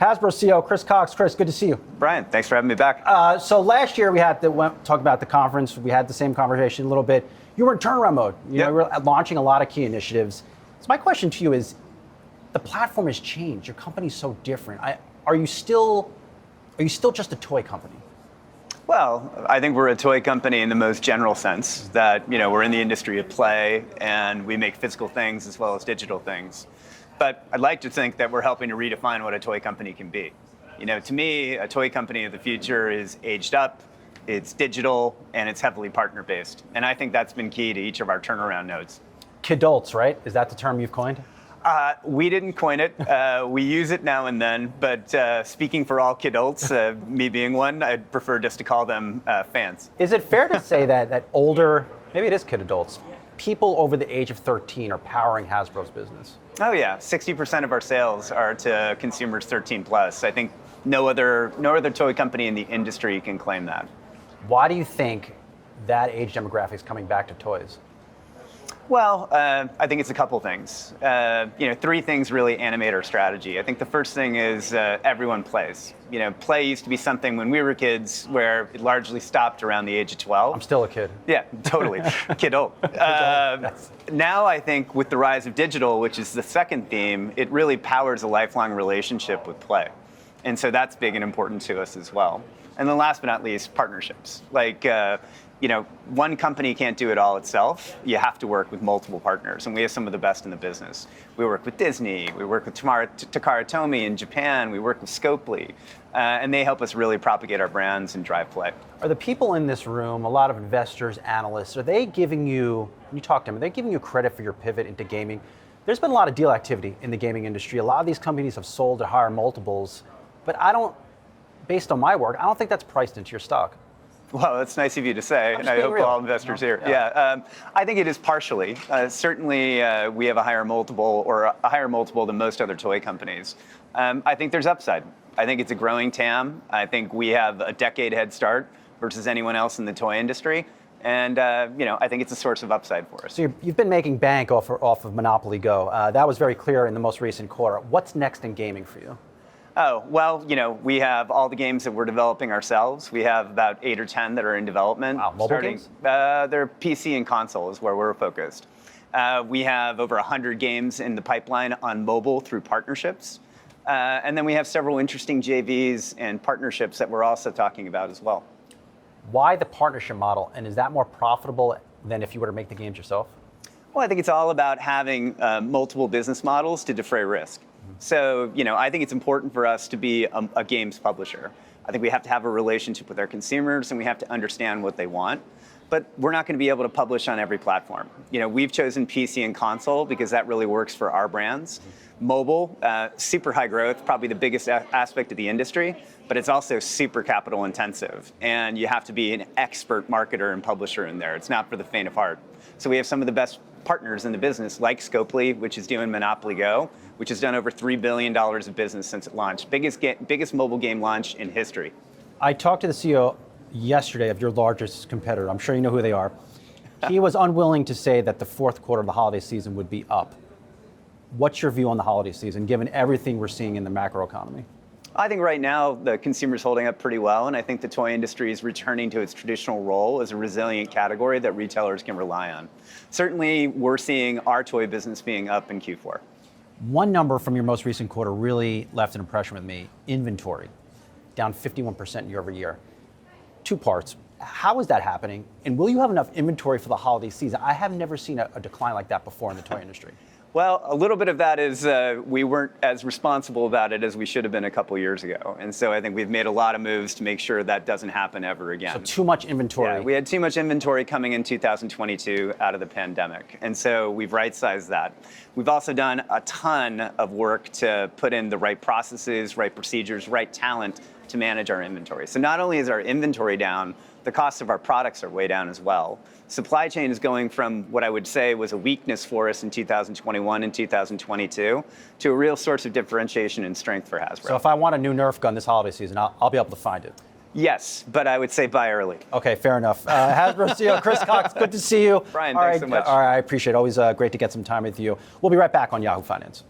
Hasbro CEO Chris Cox. Chris, good to see you. Brian, thanks for having me back. So last year we had to talk about the conference. We had the same conversation a little bit. You were in turnaround mode. You were launching a lot of key initiatives. So my question to you is, the platform has changed. Your company's so different. Are you still just a toy company? Well, I think we're a toy company in the most general sense that, we're in the industry of play and we make physical things as well as digital things. But I'd like to think that we're helping to redefine what a toy company can be. To me, a toy company of the future is aged up, it's digital, and it's heavily partner-based. And I think that's been key to each of our turnaround nodes. Kidults, right? Is that the term you've coined? We didn't coin it. We use it now and then, but speaking for all kidults, me being one, I'd prefer just to call them fans. Is it fair to say that older, maybe it is kidults, people over the age of 13 are powering Hasbro's business? Oh yeah, 60% of our sales are to consumers 13 plus. I think no other toy company in the industry can claim that. Why do you think that age demographic is coming back to toys? Well, I think it's a couple things. Three things really animate our strategy. I think the first thing is everyone plays. Play used to be something when we were kids where it largely stopped around the age of 12. I'm still a kid. Yeah, totally. Kidult. Now I think with the rise of digital, which is the second theme, it really powers a lifelong relationship with play. And so that's big and important to us as well. And then last but not least, partnerships. One company can't do it all itself. You have to work with multiple partners, and we have some of the best in the business. We work with Disney, we work with Takara Tomy in Japan, we work with Scopely, and they help us really propagate our brands and drive play. Are the people in this room, a lot of investors, analysts, are they giving you, when you talk to them, are they giving you credit for your pivot into gaming? There's been a lot of deal activity in the gaming industry. A lot of these companies have sold at higher multiples, but based on my work, I don't think that's priced into your stock. Well, that's nice of you to say, and I hope all investors here. Yeah, I think it is partially. Certainly, we have a higher multiple than most other toy companies. I think there's upside. I think it's a growing TAM. I think we have a decade head start versus anyone else in the toy industry. And I think it's a source of upside for us. So you've been making bank off of Monopoly Go. That was very clear in the most recent quarter. What's next in gaming for you? Oh, well, we have all the games that we're developing ourselves. We have about 8 or 10 that are in development. Wow, mobile games? They're PC and console is where we're focused. We have over 100 games in the pipeline on mobile through partnerships. And then we have several interesting JVs and partnerships that we're also talking about as well. Why the partnership model? And is that more profitable than if you were to make the games yourself? Well, I think it's all about having multiple business models to defray risk. So, I think it's important for us to be a games publisher. I think we have to have a relationship with our consumers and we have to understand what they want. But we're not going to be able to publish on every platform. We've chosen PC and console because that really works for our brands. Mobile, super high growth, probably the biggest aspect of the industry, but it's also super capital intensive. And you have to be an expert marketer and publisher in there. It's not for the faint of heart. So we have some of the best partners in the business, like Scopely, which is doing Monopoly Go, which has done over $3 billion of business since it launched. Biggest mobile game launch in history. I talked to the CEO yesterday of your largest competitor. I'm sure you know who they are. He was unwilling to say that the fourth quarter of the holiday season would be up. What's your view on the holiday season, given everything we're seeing in the macroeconomy? I think right now the consumer's holding up pretty well, and I think the toy industry is returning to its traditional role as a resilient category that retailers can rely on. Certainly, we're seeing our toy business being up in Q4. One number from your most recent quarter really left an impression with me. Inventory, down 51% year over year. 2 parts. How is that happening? And will you have enough inventory for the holiday season? I have never seen a decline like that before in the toy industry. Well, a little bit of that is we weren't as responsible about it as we should have been a couple years ago. And so I think we've made a lot of moves to make sure that doesn't happen ever again. So too much inventory. Yeah, we had too much inventory coming in 2022 out of the pandemic. And so we've right-sized that. We've also done a ton of work to put in the right processes, right procedures, right talent to manage our inventory. So not only is our inventory down, the cost of our products are way down as well. Supply chain is going from what I would say was a weakness for us in 2021 and 2022 to a real source of differentiation and strength for Hasbro. So if I want a new Nerf gun this holiday season, I'll be able to find it. Yes, but I would say buy early. Okay, fair enough. Hasbro CEO Chris Cox, good to see you. Brian, thanks so much. All right, I appreciate it. Always great to get some time with you. We'll be right back on Yahoo Finance.